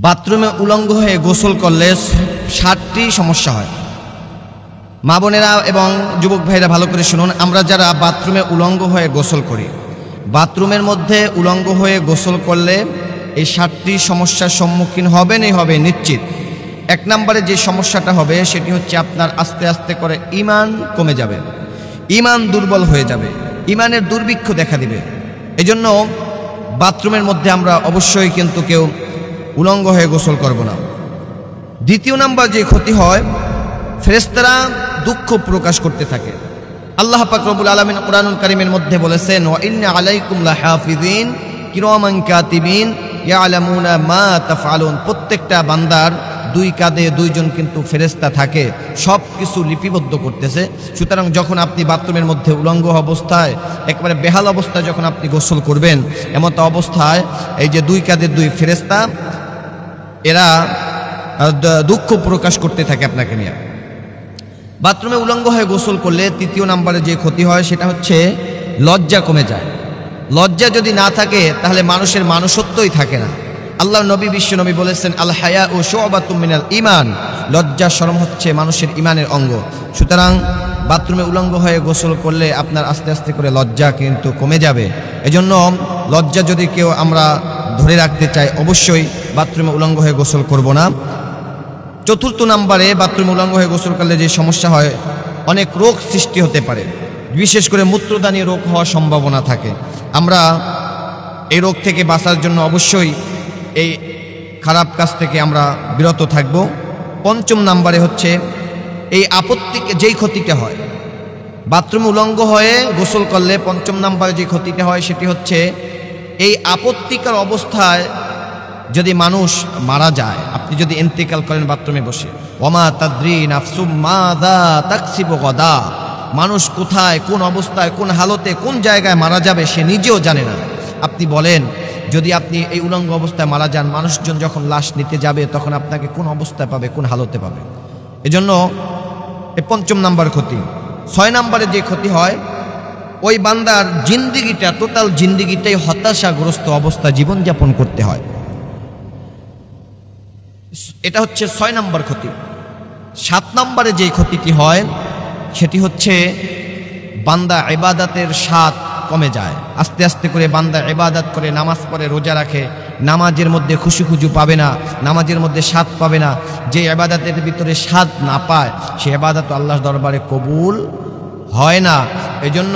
বাথরুমে উলঙ্গ হয়ে গোসল করলে 7টি সমস্যা হয়। মা বোনেরা এবং যুবক ভাইরা ভালো করে শুনুন, আমরা যারা বাথরুমে উলঙ্গ হয়ে গোসল করি, বাথরুমের মধ্যে উলঙ্গ হয়ে গোসল করলে এই 7টি সমস্যার সম্মুখীন হবেনই হবে নিশ্চিত। 1 নম্বরে যে সমস্যাটা হবে সেটি হচ্ছে আপনার আস্তে আস্তে করে ঈমান কমে যাবে, ঈমান দুর্বল হয়ে যাবে, ঈমানের দুর্ভিক্ষ দেখা দিবে। এজন্য বাথরুমের মধ্যে আমরা অবশ্যই কিন্তু কেউ উলঙ্গ হয়ে গোসল করব না। 2 নম্বর যে ক্ষতি হয়, ফেরেশতারা দুঃখ প্রকাশ করতে থাকে। আল্লাহ পাক রব্বুল আলামিন কুরআনুল কারীমের মধ্যে বলেছেন, ওয়া ইন্না আলাইকুম লাহাফিজিন কিরামান কাতিবিন ইয়ালামুনা মা তাফআলুন। প্রত্যেকটা বান্দার 2 কাঁধে 2 জন কিন্তু ফেরেশতা থাকে, সব কিছু লিপিবদ্ধ করতেছে। সুতরাং যখন আপনি বাথরুমের মধ্যে উলঙ্গ অবস্থায়, একেবারে বেহাল অবস্থায় যখন আপনি গোসল করবেন, এমত অবস্থায় এই যে 2 কাঁধে 2 ফেরেশতা এরা দুঃখ প্রকাশ করতে থাকে আপনাকে নিয়ে। বাথরুমে উলঙ্গ হয়ে গোসল করলে 3 নম্বরে যে ক্ষতি হয় সেটা হচ্ছে লজ্জা কমে যায়। লজ্জা যদি না থাকে তাহলে মানুষের মানুষত্বই থাকে না। আল্লাহ নবী বিশ্ব নবী বলেছেন, আল হায়া ও শুআবাতুম মিনাল ঈমান। লজ্জা শরম হচ্ছে মানুষের ঈমানের অঙ্গ। সুতরাং বাথরুমে উলঙ্গ হয়ে গোসল করলে আপনার আস্তে আস্তে করে লজ্জা কিন্তু কমে যাবে। এজন্য লজ্জা যদি কেউ আমরা ধরে রাখতে চাই, অবশ্যই বাথরুমে উলঙ্গ হয়ে গোসল করব না। 4 নম্বরে বাথরুমে উলঙ্গ হয়ে গোসল করলে যে সমস্যা হয়, অনেক রোগ সৃষ্টি হতে পারে, বিশেষ করে মূত্রদানী রোগ হওয়ার সম্ভাবনা থাকে। আমরা এই রোগ থেকে বাঁচার জন্য অবশ্যই এই খারাপ কাজ থেকে আমরা বিরত থাকব। 5 নম্বরে হচ্ছে এই আপত্তিকে যেই ক্ষতিটা হয়, বাথরুমে উলঙ্গ হয়ে গোসল করলে 5 নম্বরে যে ক্ষতিটা হয় সেটি হচ্ছে এই আপত্তিকর অবস্থায় যদি মানুষ মারা যায়, আপনি যদি ইন্তেকাল করেন বাথরুমে বসে, ওমা তাদরি নাফসুম মাযা তাকসিবু গাদা, মানুষ কোথায়, কোন অবস্থায়, কোন হালতে, কোন জায়গায় মারা যাবে সে নিজেও জানে না। আপনি বলেন, যদি আপনি এই উলঙ্গ অবস্থায় মারা যান, মানুষজন যখন লাশ নিতে যাবে তখন আপনাকে কোন অবস্থায় পাবে, কোন হালতে পাবে। এজন্য এই 5 নম্বর ক্ষতি। 6 নম্বরে যে ক্ষতি হয়, ওই বান্দার জিন্দিগিটা, টোটাল জিন্দিগিটাই হতাশাগ্রস্ত অবস্থায় জীবনযাপন করতে হয়। এটা হচ্ছে 6 নম্বর ক্ষতি। 7 নম্বরে যে ক্ষতিটি হয় সেটি হচ্ছে বান্দা ইবাদতের স্বাদ কমে যায়। আস্তে আস্তে করে বান্দা ইবাদত করে, নামাজ পড়ে, রোজা রাখে, নামাজের মধ্যে খুশি পাবে না, নামাজের মধ্যে স্বাদ পাবে না। যে ইবাদতের ভিতরে স্বাদ না পায় সে ইবাদত আল্লাহর দরবারে কবুল হয় না। এজন্য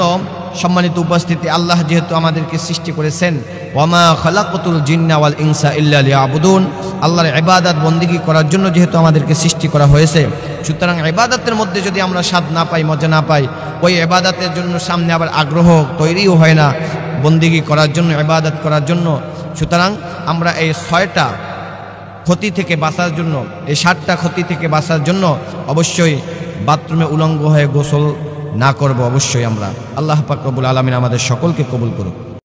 সম্মানিত উপস্থিতি, আল্লাহ যেহেতু আমাদেরকে সৃষ্টি করেছেন, ওয়ামা খালাকাতুল জিন্না ওয়াল ইনসা ইল্লা লিয়াবুদুন, আল্লাহর ইবাদত বন্দেগী করার জন্য যেহেতু আমাদেরকে সৃষ্টি করা হয়েছে, সুতরাং ইবাদতের মধ্যে যদি আমরা স্বাদ না পাই, মজা না পাই, ওই ইবাদতের জন্য সামনে আবার আগ্রহ তৈরিও হয় না বন্দেগী করার জন্য, ইবাদত করার জন্য। সুতরাং আমরা এই 6টা ক্ষতি থেকে বাঁচার জন্য, এই 7টা ক্ষতি থেকে বাঁচার জন্য অবশ্যই বাথরুমে উলঙ্গ হয়ে গোসল না করব অবশ্যই আমরা। আল্লাহ পাক রব্বুল আলামিন আমাদের সকলকে কবুল করুক।